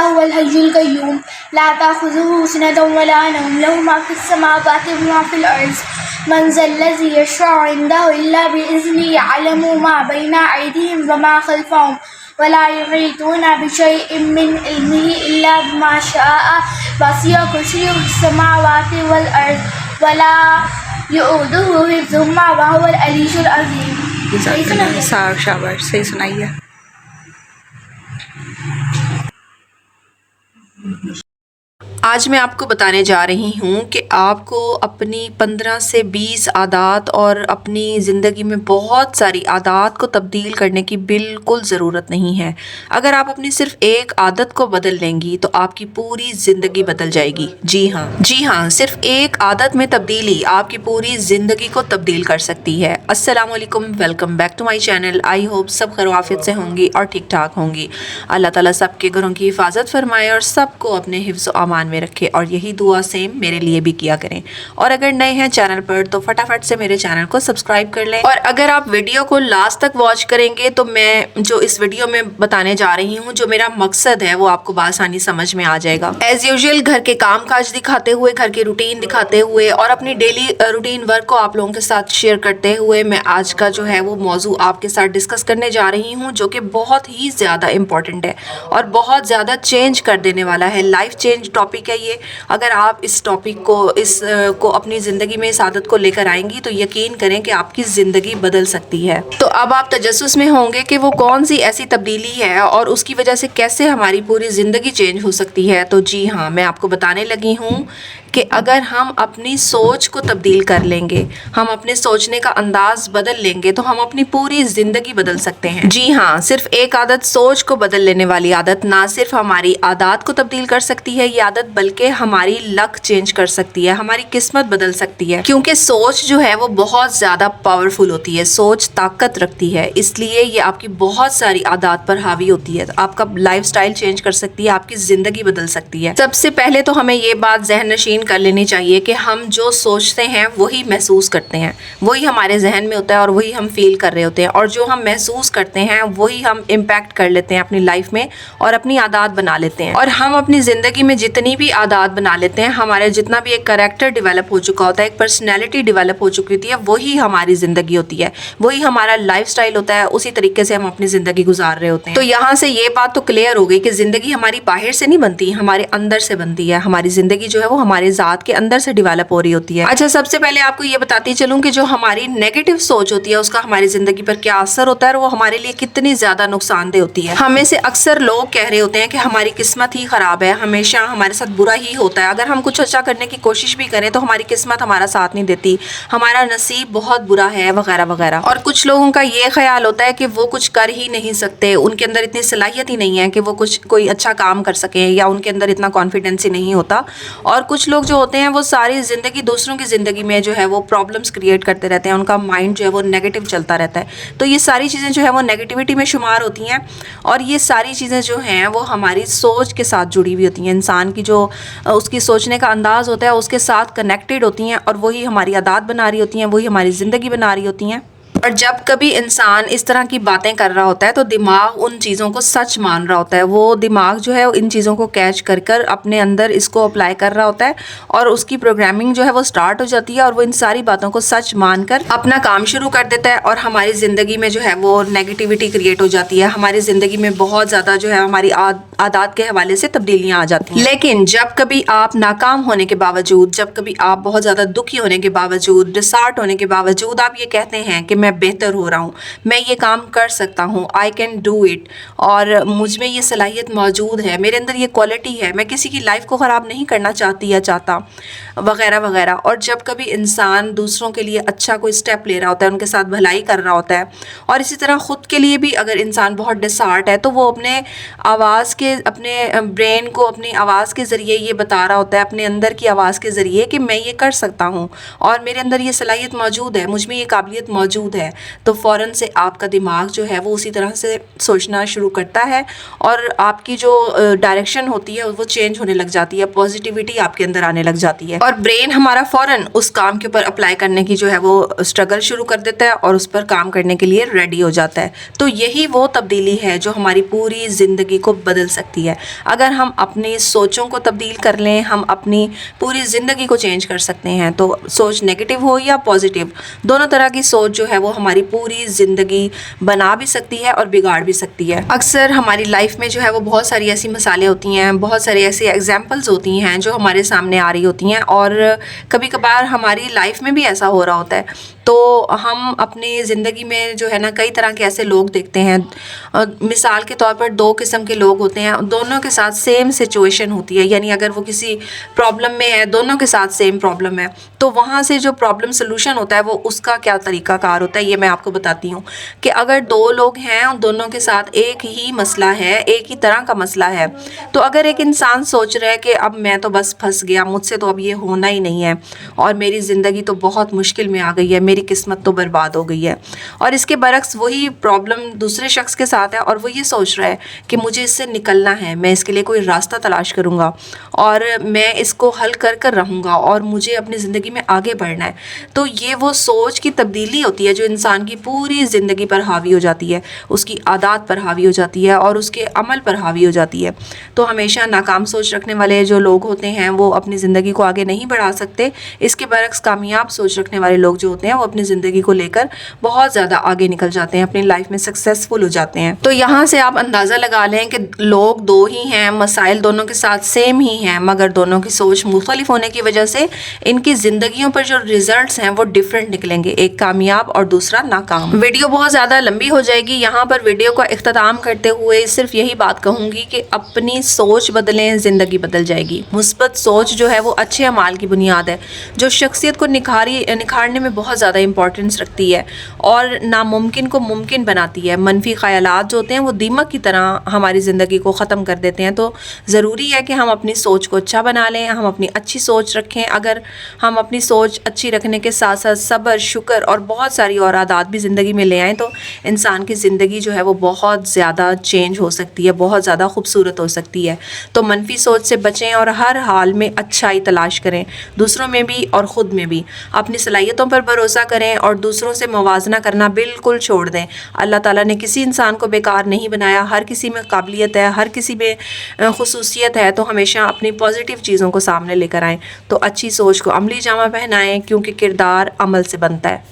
اللہ هو الحی القیوم لا تأخذه سنة ولا نوم له ما في السماوات وما في الأرض من ذا الذي يشفع عنده إلا بإذنه يعلم ما بين أيديهم وما خلفهم ولا يحيطون بشيء من علمه إلا بما شاء وسع كرسيه السماوات والأرض ولا يؤوده حفظهما وهو العلي العظيم. شاباش، صحیح سنائیے. آج میں آپ کو بتانے جا رہی ہوں کہ آپ کو اپنی 15 سے 20 عادات اور اپنی زندگی میں بہت ساری عادات کو تبدیل کرنے کی بالکل ضرورت نہیں ہے. اگر آپ اپنی صرف ایک عادت کو بدل لیں گی تو آپ کی پوری زندگی بدل جائے گی. جی ہاں، صرف ایک عادت میں تبدیلی آپ کی پوری زندگی کو تبدیل کر سکتی ہے. السلام علیکم، welcome back to my channel. I hope سب خیر و عافیت سے ہوں گی اور ٹھیک ٹھاک ہوں گی. اللہ تعالیٰ سب کے گھروں کی حفاظت فرمائے اور سب کو اپنے حفظ و امان میں رکھے، اور یہی دعا سیم میرے لیے بھی کیا کریں. اور اگر نئے ہیں چینل پر تو فٹافٹ سے میرے چینل کو سبسکرائب کر لیں. اور اگر آپ ویڈیو کو لاسٹ تک واچ کریں گے تو میں جو اس ویڈیو میں بتانے جا رہی ہوں، جو میرا مقصد ہے، وہ آپ کو بآسانی سمجھ میں آ جائے گا. ایز یوزول گھر کے کام کاج دکھاتے ہوئے، گھر کے روٹین دکھاتے ہوئے اور اپنی ڈیلی روٹین ورک کو آپ لوگوں کے ساتھ شیئر کرتے ہوئے میں آج کا جو ہے وہ موضوع آپ کے ساتھ ڈسکس کرنے جا رہی ہوں، جو کہ بہت ہی زیادہ امپورٹنٹ ہے اور بہت زیادہ چینج کر دینے والا ہے. لائف چینج ٹاپک ہے یہ. اگر آپ اس ٹاپک کو اپنی زندگی میں اس عادت کو لے کر آئیں گی تو یقین کریں کہ آپ کی زندگی بدل سکتی ہے. تو اب آپ تجسس میں ہوں گے کہ وہ کون سی ایسی تبدیلی ہے اور اس کی وجہ سے کیسے ہماری پوری زندگی چینج ہو سکتی ہے. تو جی ہاں، میں آپ کو بتانے لگی ہوں کہ اگر ہم اپنی سوچ کو تبدیل کر لیں گے، ہم اپنے سوچنے کا انداز بدل لیں گے تو ہم اپنی پوری زندگی بدل سکتے ہیں. جی ہاں، صرف ایک عادت، سوچ کو بدل لینے والی عادت، نہ صرف ہماری عادات کو تبدیل کر سکتی ہے یہ عادت، بلکہ ہماری لک چینج کر سکتی ہے، ہماری قسمت بدل سکتی ہے. کیونکہ سوچ جو ہے وہ بہت زیادہ پاورفل ہوتی ہے، سوچ طاقت رکھتی ہے، اس لیے یہ آپ کی بہت ساری عادات پر حاوی ہوتی ہے. آپ کا لائف سٹائل چینج کر سکتی ہے، آپ کی زندگی بدل سکتی ہے. سب سے پہلے تو ہمیں یہ بات ذہن نشین کر لینی چاہیے کہ ہم جو سوچتے ہیں وہی محسوس کرتے ہیں، وہی ہمارے ذہن میں ہوتا ہے اور وہی ہم فیل کر رہے ہوتے ہیں، اور جو ہم محسوس کرتے ہیں وہی ہم امپیکٹ کر لیتے ہیں اپنی لائف میں اور اپنی عادات بنا لیتے ہیں. اور ہم اپنی زندگی میں جتنی بھی عادات بنا لیتے ہیں، ہمارے جتنا بھی ایک کریکٹر ڈیولپ ہو چکا ہوتا ہے، ایک پرسنالٹی ڈیولپ ہو چکی ہوتی ہے، وہی ہماری زندگی ہوتی ہے، وہی ہمارا لائف سٹائل ہوتا ہے، اسی طریقے سے ہم اپنی زندگی گزار رہے ہوتے ہیں. تو یہاں سے یہ بات تو کلیئر ہو گئی کہ زندگی ہماری باہر سے نہیں بنتی، ہمارے اندر سے بنتی ہے. ہماری زندگی جو ہے وہ ہمارے ذات کے اندر سے ڈیولپ ہو رہی ہوتی ہے. اچھا، سب سے پہلے آپ کو یہ بتاتی چلوں کہ جو ہماری نیگیٹو سوچ ہوتی ہے اس کا ہماری زندگی پر کیا اثر ہوتا ہے اور وہ ہمارے لیے کتنی زیادہ نقصان دہ ہوتی ہے. ہمیں سے اکثر لوگ کہہ رہے ہوتے ہیں کہ ہماری قسمت ہی خراب ہے، ہمیشہ ہمارے ساتھ برا ہی ہوتا ہے، اگر ہم کچھ اچھا کرنے کی کوشش بھی کریں تو ہماری قسمت ہمارا ساتھ نہیں دیتی، ہمارا نصیب بہت برا ہے، وغیرہ وغیرہ. اور کچھ لوگوں کا یہ خیال ہوتا ہے کہ وہ کچھ کر ہی نہیں سکتے، ان کے اندر اتنی صلاحیت ہی نہیں ہے کہ وہ کوئی اچھا کام کر سکیں، یا ان کے اندر اتنا کانفیڈنس ہی نہیں ہوتا. اور کچھ لوگ جو ہوتے ہیں وہ ساری زندگی دوسروں کی زندگی میں جو ہے وہ پرابلمس کریٹ کرتے رہتے ہیں، ان کا مائنڈ جو ہے وہ نیگیٹو چلتا رہتا ہے. تو یہ ساری چیزیں جو ہے وہ نیگیٹیوٹی میں شمار ہوتی ہیں، اور یہ ساری چیزیں جو ہیں وہ ہماری سوچ کے ساتھ جڑی ہوئی ہوتی ہیں. انسان کی جو اس کی سوچنے کا انداز ہوتا ہے اس کے ساتھ کنیکٹڈ ہوتی ہیں، اور وہی ہماری عادات بنا رہی ہوتی ہیں، وہی ہماری زندگی بنا رہی ہوتی ہیں. اور جب کبھی انسان اس طرح کی باتیں کر رہا ہوتا ہے تو دماغ ان چیزوں کو سچ مان رہا ہوتا ہے، وہ دماغ جو ہے ان چیزوں کو کیچ کر اپنے اندر اس کو اپلائی کر رہا ہوتا ہے، اور اس کی پروگرامنگ جو ہے وہ سٹارٹ ہو جاتی ہے، اور وہ ان ساری باتوں کو سچ مان کر اپنا کام شروع کر دیتا ہے، اور ہماری زندگی میں جو ہے وہ نیگیٹیوٹی کریٹ ہو جاتی ہے. ہماری زندگی میں بہت زیادہ جو ہے ہماری عادات کے حوالے سے تبدیلیاں آ جاتی ہیں. لیکن جب کبھی آپ ناکام ہونے کے باوجود، جب کبھی آپ بہت زیادہ دکھی ہونے کے باوجود، ڈسہارٹ ہونے کے باوجود آپ یہ کہتے ہیں کہ میں بہتر ہو رہا ہوں، میں یہ کام کر سکتا ہوں، آئی کین ڈو اٹ، اور مجھ میں یہ صلاحیت موجود ہے، میرے اندر یہ کوالٹی ہے، میں کسی کی لائف کو خراب نہیں کرنا چاہتی یا چاہتا، وغیرہ وغیرہ. اور جب کبھی انسان دوسروں کے لیے اچھا کوئی سٹیپ لے رہا ہوتا ہے، ان کے ساتھ بھلائی کر رہا ہوتا ہے، اور اسی طرح خود کے لیے بھی اگر انسان بہت ڈسہارٹ ہے تو وہ اپنے برین کو اپنی آواز کے ذریعے یہ بتا رہا ہوتا ہے، اپنے اندر کی آواز کے ذریعے، کہ میں یہ کر سکتا ہوں، اور میرے اندر یہ صلاحیت موجود ہے، مجھ میں یہ قابلیت موجود ہے. ہے تو فوراً سے آپ کا دماغ جو ہے وہ اسی طرح سے سوچنا شروع کرتا ہے اور آپ کی جو ڈائریکشن ہوتی ہے وہ چینج ہونے لگ جاتی ہے، پازیٹیوٹی آپ کے اندر آنے لگ جاتی ہے اور برین ہمارا فوراً اس کام کے اوپر اپلائی کرنے کی جو ہے وہ اسٹرگل شروع کر دیتا ہے اور اس پر کام کرنے کے لیے ریڈی ہو جاتا ہے۔ تو یہی وہ تبدیلی ہے جو ہماری پوری زندگی کو بدل سکتی ہے۔ اگر ہم اپنی سوچوں کو تبدیل کر لیں، ہم اپنی پوری زندگی کو چینج کر سکتے ہیں۔ تو سوچ نیگیٹو ہو یا پازیٹیو، دونوں طرح کی سوچ جو ہے وہ ہماری پوری زندگی بنا بھی سکتی ہے اور بگاڑ بھی سکتی ہے۔ اکثر ہماری لائف میں جو ہے وہ بہت ساری ایسی مثالیں ہوتی ہیں، بہت ساری ایسی ایگزامپلز ہوتی ہیں جو ہمارے سامنے آ رہی ہوتی ہیں اور کبھی کبھار ہماری لائف میں بھی ایسا ہو رہا ہوتا ہے۔ تو ہم اپنی زندگی میں جو ہے نا کئی طرح کے ایسے لوگ دیکھتے ہیں، مثال کے طور پر 2 قسم کے لوگ ہوتے ہیں، دونوں کے ساتھ سیم سچویشن ہوتی ہے، یعنی اگر وہ کسی پرابلم میں ہے، دونوں کے ساتھ سیم پرابلم ہے، تو وہاں سے جو پرابلم سلوشن ہوتا ہے وہ اس کا کیا طریقہ کار ہوتا ہے یہ میں آپ کو بتاتی ہوں کہ اگر 2 لوگ ہیں اور دونوں کے ساتھ ایک ہی مسئلہ ہے، ایک ہی طرح کا مسئلہ ہے، تو اگر ایک انسان سوچ رہا ہے کہ اب میں تو بس پھنس گیا، مجھ سے تو اب یہ ہونا ہی نہیں ہے اور میری زندگی تو بہت مشکل میں آ گئی ہے، میری قسمت تو برباد ہو گئی ہے، اور اس کے برعکس وہی پرابلم دوسرے شخص کے ساتھ ہے اور وہ یہ سوچ رہا ہے کہ مجھے اس سے نکلنا ہے، میں اس کے لیے کوئی راستہ تلاش کروں گا اور میں اس کو حل کر رہوں گا اور مجھے اپنی زندگی میں آگے بڑھنا ہے۔ تو یہ وہ سوچ کی تبدیلی ہوتی ہے جو انسان کی پوری زندگی پر حاوی ہو جاتی ہے، اس کی عادات پر حاوی ہو جاتی ہے اور اس کے عمل پر حاوی ہو جاتی ہے۔ تو ہمیشہ ناکام سوچ رکھنے والے جو لوگ ہوتے ہیں وہ اپنی زندگی کو آگے نہیں بڑھا سکتے، اس کے برعکس کامیاب سوچ رکھنے والے لوگ جو ہوتے ہیں وہ اپنی زندگی کو لے کر بہت زیادہ آگے نکل جاتے ہیں، اپنی لائف میں سکسیسفل ہو جاتے ہیں۔ تو یہاں سے آپ اندازہ لگا لیں کہ لوگ 2 ہی ہیں، مسائل دونوں کے ساتھ سیم ہی ہیں، مگر دونوں کی سوچ مختلف ہونے کی وجہ سے ان کی زندگیوں پر جو ریزلٹس ہیں وہ ڈیفرنٹ نکلیں گے، ایک کامیاب اور دوسرا ناکام۔ ویڈیو بہت زیادہ لمبی ہو جائے گی، یہاں پر ویڈیو کا اختتام کرتے ہوئے صرف یہی بات کہوں گی کہ اپنی سوچ بدلیں، زندگی بدل جائے گی۔ مثبت سوچ جو ہے وہ اچھے اعمال کی بنیاد ہے جو شخصیت کو نکھارنے میں بہت زیادہ امپورٹنس رکھتی ہے اور ناممکن کو ممکن بناتی ہے۔ منفی خیالات جو ہوتے ہیں وہ دیمک کی طرح ہماری زندگی کو ختم کر دیتے ہیں۔ تو ضروری ہے کہ ہم اپنی سوچ کو اچھا بنا لیں، ہم اپنی اچھی سوچ رکھیں۔ اگر ہم اپنی سوچ اچھی رکھنے کے ساتھ ساتھ صبر، شکر اور بہت ساری اور عادات بھی زندگی میں لے آئیں تو انسان کی زندگی جو ہے وہ بہت زیادہ چینج ہو سکتی ہے، بہت زیادہ خوبصورت ہو سکتی ہے۔ تو منفی سوچ سے بچیں اور ہر حال میں اچھائی تلاش کریں، دوسروں میں بھی اور خود میں بھی۔ اپنی صلاحیتوں پر بھروسہ کریں اور دوسروں سے موازنہ کرنا بالکل چھوڑ دیں۔ اللہ تعالیٰ نے کسی انسان کو بیکار نہیں بنایا، ہر کسی میں قابلیت ہے، ہر کسی میں خصوصیت ہے۔ تو ہمیشہ اپنی پازیٹیو چیزوں کو سامنے لے کر آئیں، تو اچھی سوچ کو عملی جامہ پہنائیں کیونکہ کردار عمل سے بنتا ہے۔